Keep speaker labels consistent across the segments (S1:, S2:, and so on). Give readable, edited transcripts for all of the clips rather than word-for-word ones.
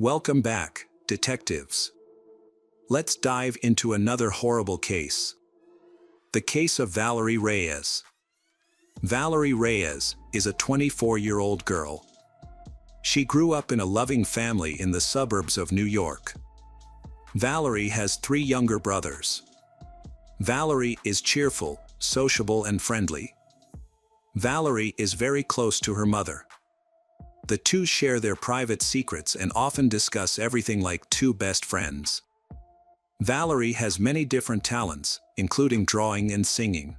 S1: Welcome back, detectives. Let's dive into another horrible case. The case of Valerie Reyes. Valerie Reyes is a 24-year-old girl. She grew up in a loving family in the suburbs of New York. Valerie has 3 younger brothers. Valerie is cheerful, sociable, and friendly. Valerie is very close to her mother. The two share their private secrets and often discuss everything like two best friends. Valerie has many different talents, including drawing and singing.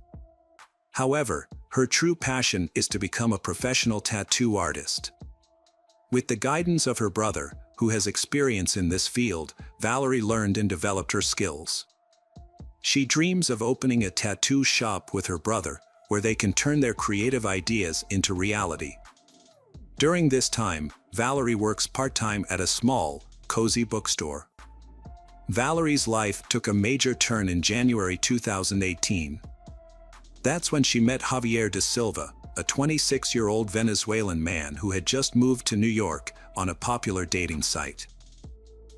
S1: However, her true passion is to become a professional tattoo artist. With the guidance of her brother, who has experience in this field, Valerie learned and developed her skills. She dreams of opening a tattoo shop with her brother, where they can turn their creative ideas into reality. During this time, Valerie works part-time at a small, cozy bookstore. Valerie's life took a major turn in January 2018. That's when she met Javier da Silva, a 26-year-old Venezuelan man who had just moved to New York on a popular dating site.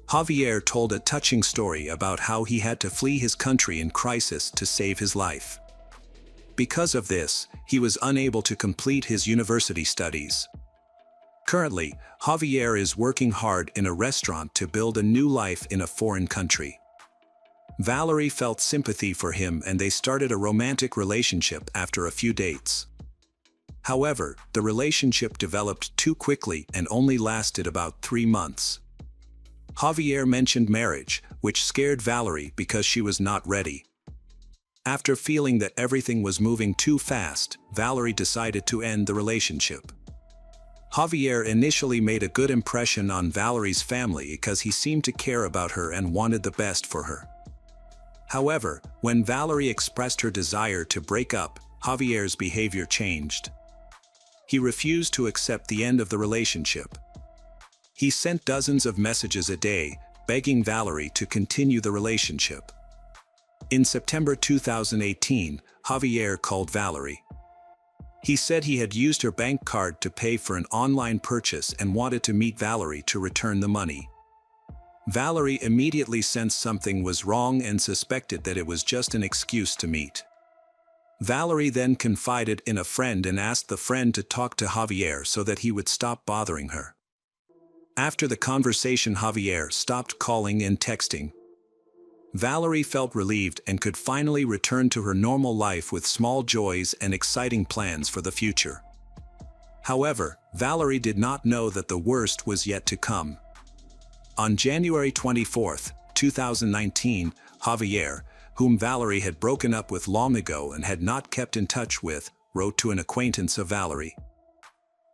S1: Javier told a touching story about how he had to flee his country in crisis to save his life. Because of this, he was unable to complete his university studies. Currently, Javier is working hard in a restaurant to build a new life in a foreign country. Valerie felt sympathy for him and they started a romantic relationship after a few dates. However, the relationship developed too quickly and only lasted about 3 months. Javier mentioned marriage, which scared Valerie because she was not ready. After feeling that everything was moving too fast, Valerie decided to end the relationship. Javier initially made a good impression on Valerie's family because he seemed to care about her and wanted the best for her. However, when Valerie expressed her desire to break up, Javier's behavior changed. He refused to accept the end of the relationship. He sent dozens of messages a day, begging Valerie to continue the relationship. In September 2018, Javier called Valerie. He said he had used her bank card to pay for an online purchase and wanted to meet Valerie to return the money. Valerie immediately sensed something was wrong and suspected that it was just an excuse to meet. Valerie then confided in a friend and asked the friend to talk to Javier so that he would stop bothering her. After the conversation, Javier stopped calling and texting. Valerie felt relieved and could finally return to her normal life with small joys and exciting plans for the future. However, Valerie did not know that the worst was yet to come. On January 24, 2019, Javier, whom Valerie had broken up with long ago and had not kept in touch with, wrote to an acquaintance of Valerie.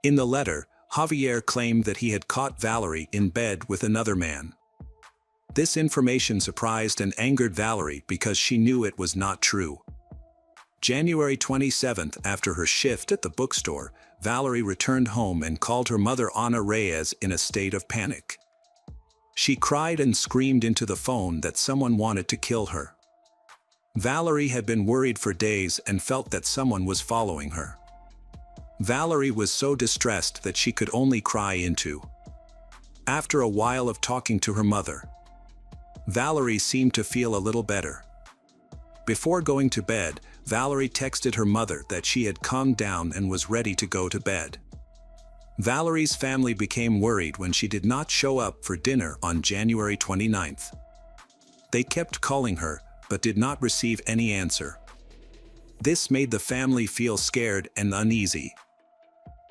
S1: In the letter, Javier claimed that he had caught Valerie in bed with another man. This information surprised and angered Valerie because she knew it was not true. January 27th, after her shift at the bookstore, Valerie returned home and called her mother Ana Reyes in a state of panic. She cried and screamed into the phone that someone wanted to kill her. Valerie had been worried for days and felt that someone was following her. Valerie was so distressed that she could only cry into. After a while of talking to her mother, Valerie seemed to feel a little better. Before going to bed, Valerie texted her mother that she had calmed down and was ready to go to bed. Valerie's family became worried when she did not show up for dinner on January 29th. They kept calling her, but did not receive any answer. This made the family feel scared and uneasy.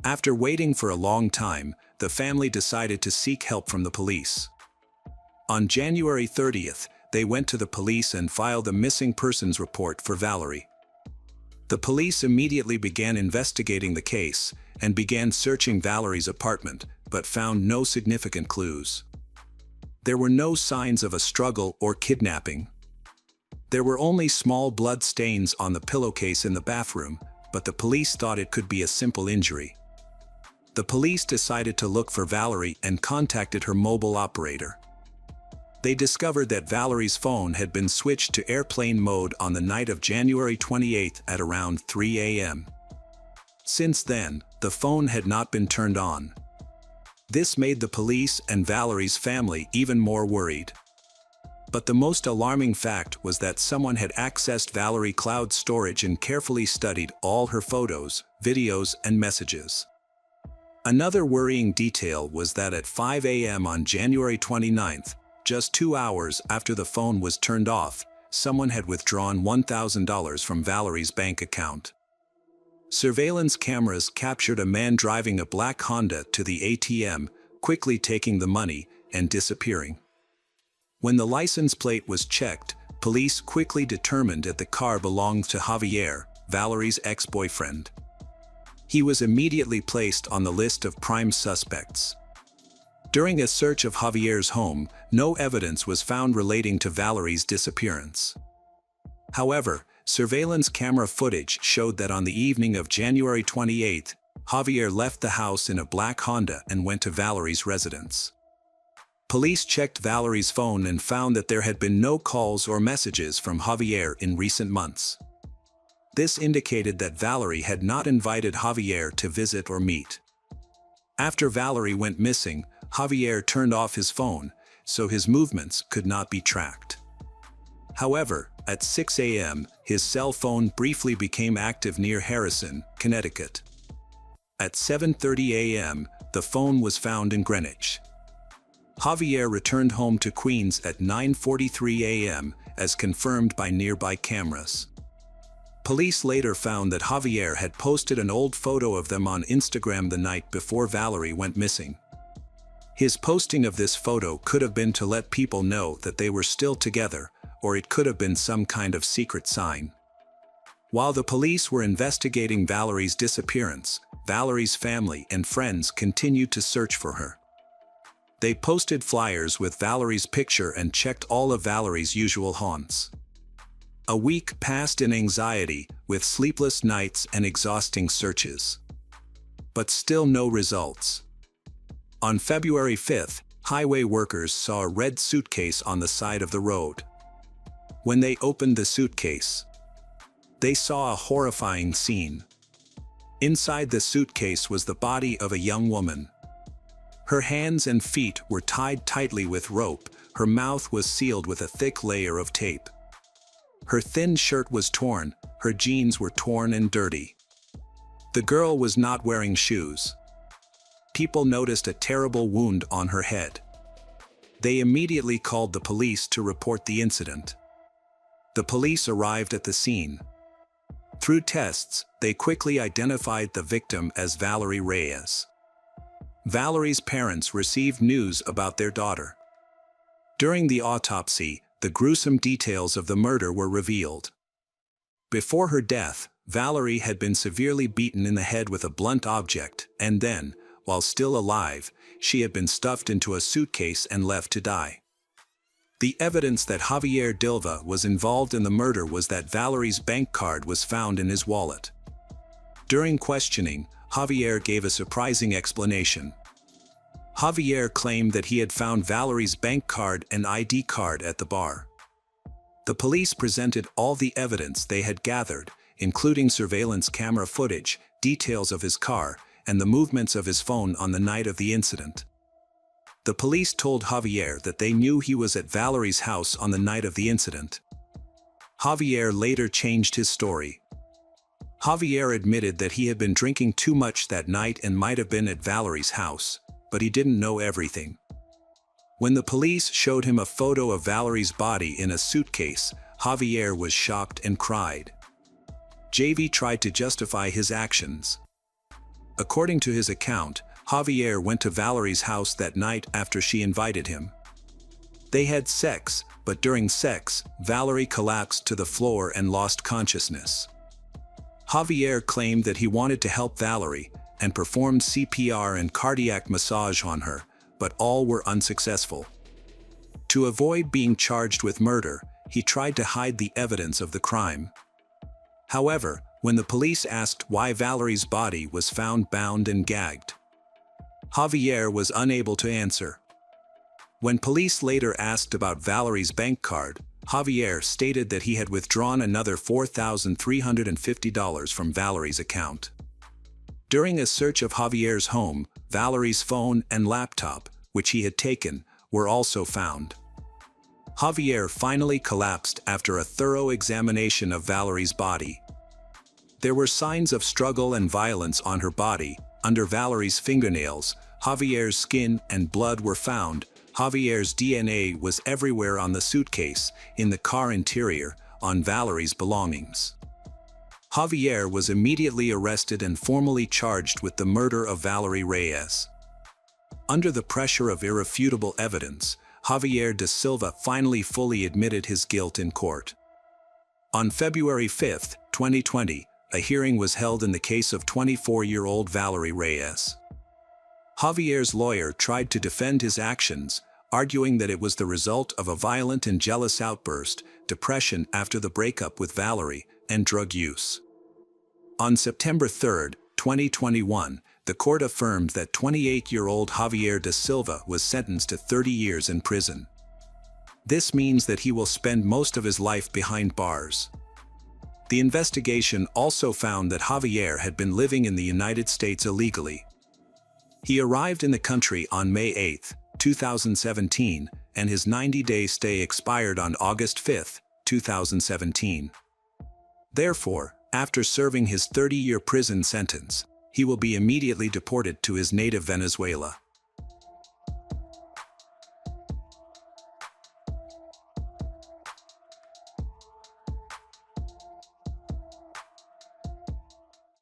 S1: After waiting for a long time, the family decided to seek help from the police. On January 30th, they went to the police and filed a missing persons report for Valerie. The police immediately began investigating the case and began searching Valerie's apartment, but found no significant clues. There were no signs of a struggle or kidnapping. There were only small blood stains on the pillowcase in the bathroom, but the police thought it could be a simple injury. The police decided to look for Valerie and contacted her mobile operator. They discovered that Valerie's phone had been switched to airplane mode on the night of January 28th at around 3 a.m. Since then, the phone had not been turned on. This made the police and Valerie's family even more worried. But the most alarming fact was that someone had accessed Valerie Cloud's storage and carefully studied all her photos, videos, and messages. Another worrying detail was that at 5 a.m. on January 29th, just 2 hours after the phone was turned off, someone had withdrawn $1,000 from Valerie's bank account. Surveillance cameras captured a man driving a black Honda to the ATM, quickly taking the money and disappearing. When the license plate was checked, police quickly determined that the car belonged to Javier, Valerie's ex-boyfriend. He was immediately placed on the list of prime suspects. During a search of Javier's home, no evidence was found relating to Valerie's disappearance. However, surveillance camera footage showed that on the evening of January 28, Javier left the house in a black Honda and went to Valerie's residence. Police checked Valerie's phone and found that there had been no calls or messages from Javier in recent months. This indicated that Valerie had not invited Javier to visit or meet. After Valerie went missing, Javier turned off his phone, so his movements could not be tracked. However, at 6 a.m., his cell phone briefly became active near Harrison, Connecticut. At 7:30 a.m., the phone was found in Greenwich. Javier returned home to Queens at 9:43 a.m., as confirmed by nearby cameras. Police later found that Javier had posted an old photo of them on Instagram the night before Valerie went missing. His posting of this photo could have been to let people know that they were still together, or it could have been some kind of secret sign. While the police were investigating Valerie's disappearance, Valerie's family and friends continued to search for her. They posted flyers with Valerie's picture and checked all of Valerie's usual haunts. A week passed in anxiety, with sleepless nights and exhausting searches. But still no results. On February 5th, highway workers saw a red suitcase on the side of the road. When they opened the suitcase, they saw a horrifying scene. Inside the suitcase was the body of a young woman. Her hands and feet were tied tightly with rope, her mouth was sealed with a thick layer of tape. Her thin shirt was torn, her jeans were torn and dirty. The girl was not wearing shoes. People noticed a terrible wound on her head. They immediately called the police to report the incident. The police arrived at the scene. Through tests, they quickly identified the victim as Valerie Reyes. Valerie's parents received news about their daughter. During the autopsy, the gruesome details of the murder were revealed. Before her death, Valerie had been severely beaten in the head with a blunt object, and then, while still alive, she had been stuffed into a suitcase and left to die. The evidence that Javier Dilva was involved in the murder was that Valerie's bank card was found in his wallet. During questioning, Javier gave a surprising explanation. Javier claimed that he had found Valerie's bank card and ID card at the bar. The police presented all the evidence they had gathered, including surveillance camera footage, details of his car, and the movements of his phone on the night of the incident. The police told Javier that they knew he was at Valerie's house on the night of the incident. Javier later changed his story. Javier admitted that he had been drinking too much that night and might have been at Valerie's house, but he didn't know everything. When the police showed him a photo of Valerie's body in a suitcase, Javier was shocked and cried. JV tried to justify his actions. According to his account, Javier went to Valerie's house that night after she invited him. They had sex, but during sex, Valerie collapsed to the floor and lost consciousness. Javier claimed that he wanted to help Valerie and performed CPR and cardiac massage on her, but all were unsuccessful. To avoid being charged with murder, he tried to hide the evidence of the crime. However, when the police asked why Valerie's body was found bound and gagged, Javier was unable to answer. When police later asked about Valerie's bank card, Javier stated that he had withdrawn another $4,350 from Valerie's account. During a search of Javier's home, Valerie's phone and laptop, which he had taken, were also found. Javier finally collapsed after a thorough examination of Valerie's body. There were signs of struggle and violence on her body. Under Valerie's fingernails, Javier's skin and blood were found. Javier's DNA was everywhere on the suitcase, in the car interior, on Valerie's belongings. Javier was immediately arrested and formally charged with the murder of Valerie Reyes. Under the pressure of irrefutable evidence, Javier da Silva finally fully admitted his guilt in court. On February 5, 2020, a hearing was held in the case of 24-year-old Valerie Reyes. Javier's lawyer tried to defend his actions, arguing that it was the result of a violent and jealous outburst, depression after the breakup with Valerie, and drug use. On September 3, 2021, the court affirmed that 28-year-old Javier da Silva was sentenced to 30 years in prison. This means that he will spend most of his life behind bars. The investigation also found that Javier had been living in the United States illegally. He arrived in the country on May 8, 2017, and his 90-day stay expired on August 5, 2017. Therefore, after serving his 30-year prison sentence, he will be immediately deported to his native Venezuela.